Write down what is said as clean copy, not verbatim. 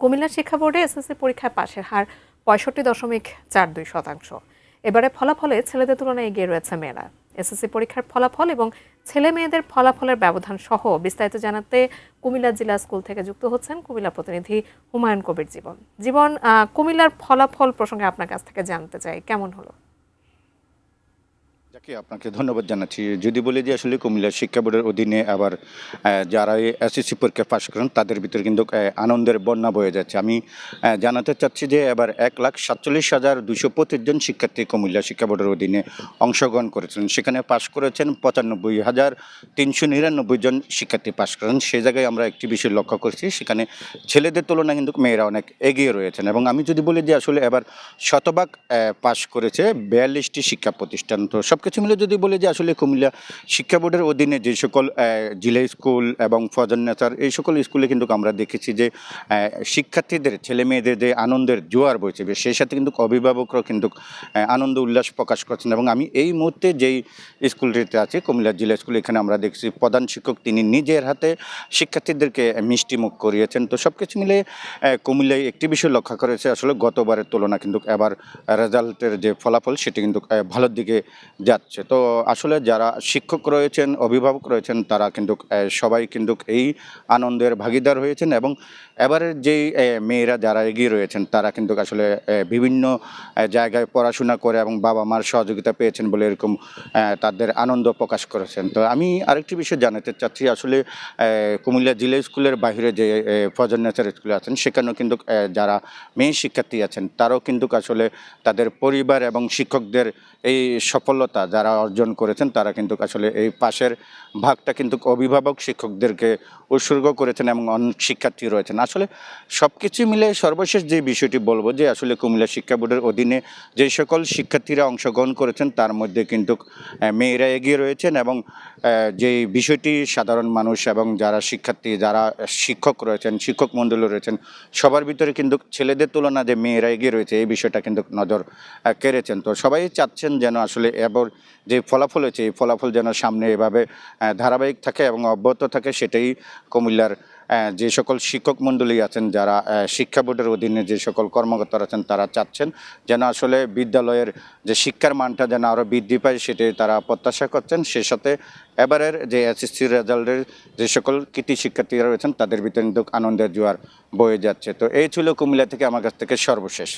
কুমিল্লা শিক্ষা বোর্ডে এসএসসি পরীক্ষায় পাশের হার 65.42%। এবারে ফলাফলে ছেলেদের তুলনায় এগিয়ে রয়েছে মেয়েরা। এসএসসি পরীক্ষার ফলাফল এবং ছেলে মেয়েদের ফলাফলের ব্যবধান সহ বিস্তারিত জানাতে কুমিল্লা জেলা স্কুল থেকে যুক্ত হচ্ছেন কুমিল্লা প্রতিনিধি হুমায়ুন কবির জীবন। কুমিল্লার ফলাফল প্রসঙ্গে আপনার কাছ থেকে জানতে চাই, কেমন হলো? আপনাকে ধন্যবাদ জানাচ্ছি। যদি বলি যে আসলে কুমিল্লা শিক্ষা বোর্ডের অধীনে আবার যারা এসএসসি পরীক্ষা পাশ করেন তাদের ভিতরে কিন্তু আনন্দের বন্যা বয়ে যাচ্ছে। আমি জানাতে চাচ্ছি যে এবার 1,47,225 জন শিক্ষার্থী কুমিল্লা শিক্ষা বোর্ডের অধীনে অংশগ্রহণ করেছেন। সেখানে পাশ করেছেন 95,399 জন শিক্ষার্থী পাশ করেন। সেই জায়গায় আমরা একটি বিষয় লক্ষ্য করছি, সেখানে ছেলেদের তুলনায় কিন্তু মেয়েরা অনেক এগিয়ে রয়েছেন। এবং আমি যদি বলি যে আসলে এবার শতভাগ পাশ করেছে 42টি শিক্ষা প্রতিষ্ঠান। তো সবকিছু মিলে যদি বলি যে আসলে কুমিল্লা শিক্ষা বোর্ডের অধীনে যে সকল জিলা স্কুল এবং ফজল নেচার এই সকল স্কুলে কিন্তু আমরা দেখেছি যে শিক্ষার্থীদের ছেলে মেয়েদের যে আনন্দের জোয়ার বইছে, সেই সাথে কিন্তু অভিভাবকরাও কিন্তু আনন্দ উল্লাস প্রকাশ করছেন। এবং আমি এই মুহূর্তে যেই স্কুলটিতে আছি কুমিল্লা জিলা স্কুল, এখানে আমরা দেখছি প্রধান শিক্ষক তিনি নিজের হাতে শিক্ষার্থীদেরকে মিষ্টি মুখ করিয়েছেন। তো সব কিছু মিলে কুমিল্লায় একটি বিষয় লক্ষ্য করেছে, আসলে গতবারের তুলনা কিন্তু এবার রেজাল্টের যে ফলাফল সেটি কিন্তু ভালোর দিকে যাচ্ছে। তো আসলে যারা শিক্ষক রয়েছেন, অভিভাবক রয়েছেন, তারা কিন্তু সবাই কিন্তু এই আনন্দের ভাগিদার হয়েছেন। এবং এবারের যেই মেয়েরা যারা এগিয়ে রয়েছেন তারা কিন্তু আসলে বিভিন্ন জায়গায় পড়াশোনা করে এবং বাবা মার সহযোগিতা পেয়েছেন বলে এরকম তাদের আনন্দ প্রকাশ করেছেন। তো আমি আরেকটি বিষয় জানাতে চাচ্ছি, আসলে কুমিল্লা জিলা স্কুলের বাইরে যে ফজল নেচার স্কুলে আছেন সেখানেও কিন্তু যারা মেয়ে শিক্ষার্থী আছেন তারাও কিন্তু আসলে তাদের পরিবার এবং শিক্ষকদের এই সফলতা যারা অর্জন করেছেন তারা কিন্তু আসলে এই পাশের ভাগটা কিন্তু অভিভাবক শিক্ষকদেরকে উৎসর্গ করেছেন এবং অনেক শিক্ষার্থী রয়েছেন। আসলে সব কিছু মিলে সর্বশেষ যে বিষয়টি বলবো যে আসলে কুমিল্লা শিক্ষা বোর্ডের অধীনে যে সকল শিক্ষার্থীরা অংশগ্রহণ করেছেন তার মধ্যে কিন্তু মেয়েরা এগিয়ে রয়েছেন। এবং যে বিষয়টি সাধারণ মানুষ এবং যারা শিক্ষার্থী, যারা শিক্ষক রয়েছেন, শিক্ষক মণ্ডলী রয়েছেন, সবার ভিতরে কিন্তু ছেলেদের তুলনায় যে মেয়েরা এগিয়ে রয়েছে এই বিষয়টা কিন্তু নজর কেড়েছেন। তো সবাই চাচ্ছেন যেন আসলে এবার যে ফলাফল হয়েছে এই ফলাফল যেন সামনে এভাবে ধারাবাহিক থাকে এবং অব্যাহত থাকে, সেটাই কুমিল্লার যে সকল শিক্ষক মণ্ডলী আছেন, যারা শিক্ষা বোর্ডের অধীনে যে সকল কর্মকর্তারা আছেন তারা চাচ্ছেন যেন আসলে বিদ্যালয়ের যে শিক্ষার মানটা যেন আরও বৃদ্ধি পায়, সেটাই তারা প্রত্যাশা করছেন। সে সাথে এবারের যে এসএসসি রেজাল্টের যে সকল কৃতি শিক্ষার্থীরা রয়েছেন তাদের ভিতরে কিন্তু আনন্দের জোয়ার বয়ে যাচ্ছে। তো এই ছিল কুমিল্লা থেকে আমার কাছ থেকে সর্বশেষ।